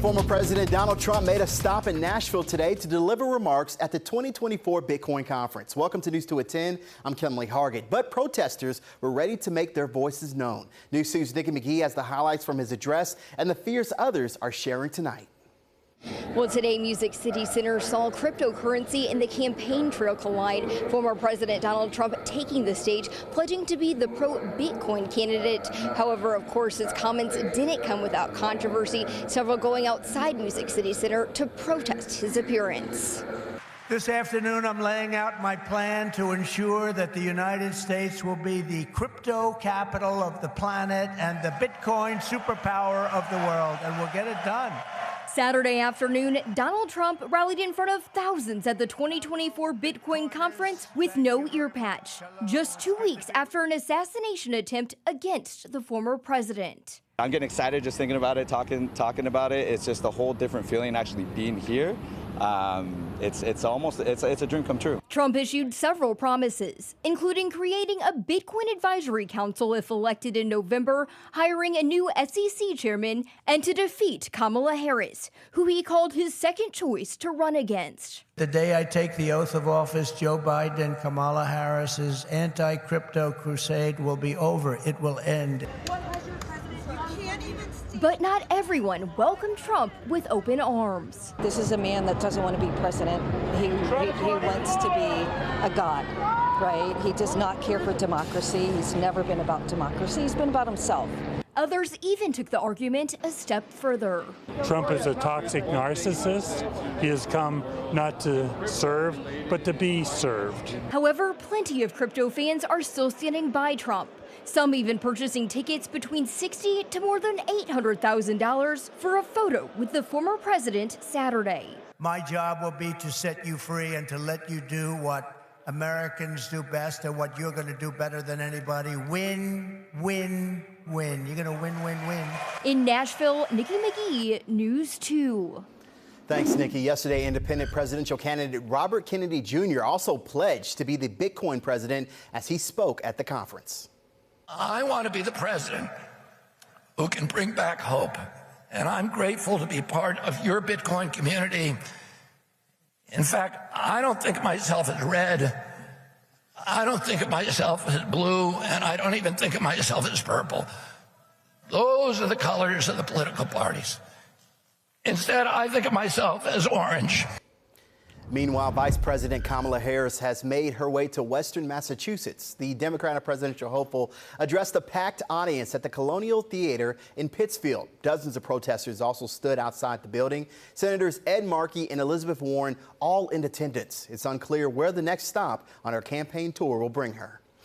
Former President Donald Trump made a stop in Nashville today to deliver remarks at the 2024 Bitcoin conference. Welcome to News 2 at 10. I'm Kamala Harris. But protesters were ready to make their voices known. News 2's Nikki McGee has the highlights from his address and the fears others are sharing tonight. Well, today, Music City Center saw cryptocurrency and the campaign trail collide. Former President Donald Trump taking the stage, pledging to be the pro-Bitcoin candidate. However, of course, his comments didn't come without controversy, several going outside Music City Center to protest his appearance. This afternoon, I'm laying out my plan to ensure that the United States will be the crypto capital of the planet and the Bitcoin superpower of the world, and we'll get it done. Saturday afternoon, Donald Trump rallied in front of thousands at the 2024 Bitcoin conference with no ear patch, just 2 weeks after an assassination attempt against the former president. I'm getting excited just thinking about it, talking about it. It's just a whole different feeling actually being here. It's a dream come true. Trump issued several promises, including creating a Bitcoin advisory council if elected in November, hiring a new SEC chairman, and to defeat Kamala Harris, who he called his second choice to run against. The day I take the oath of office, Joe Biden and Kamala Harris's anti-crypto crusade will be over. It will end. But not everyone welcomed Trump with open arms. This is a man that doesn't want to be president. He wants to be a god, right? He does not care for democracy. He's never been about democracy. He's been about himself. Others even took the argument a step further. Trump is a toxic narcissist. He has come not to serve, but to be served. However, plenty of crypto fans are still standing by Trump. Some even purchasing tickets between $60,000 to more than $800,000 for a photo with the former president Saturday. My job will be to set you free and to let you do what Americans do best and what you're going to do better than anybody. Win, win, win. You're going to win, win, win. In Nashville, Nikki McGee, News 2. Thanks, Nikki. Yesterday, independent presidential candidate Robert Kennedy Jr. also pledged to be the Bitcoin president as he spoke at the conference. I want to be the president who can bring back hope. And I'm grateful to be part of your Bitcoin community. In fact, I don't think of myself as red. I don't think of myself as blue. And I don't even think of myself as purple. Those are the colors of the political parties. Instead, I think of myself as orange. Meanwhile, Vice President Kamala Harris has made her way to Western Massachusetts. The Democratic presidential hopeful addressed a packed audience at the Colonial Theater in Pittsfield. Dozens of protesters also stood outside the building. Senators Ed Markey and Elizabeth Warren all in attendance. It's unclear where the next stop on her campaign tour will bring her.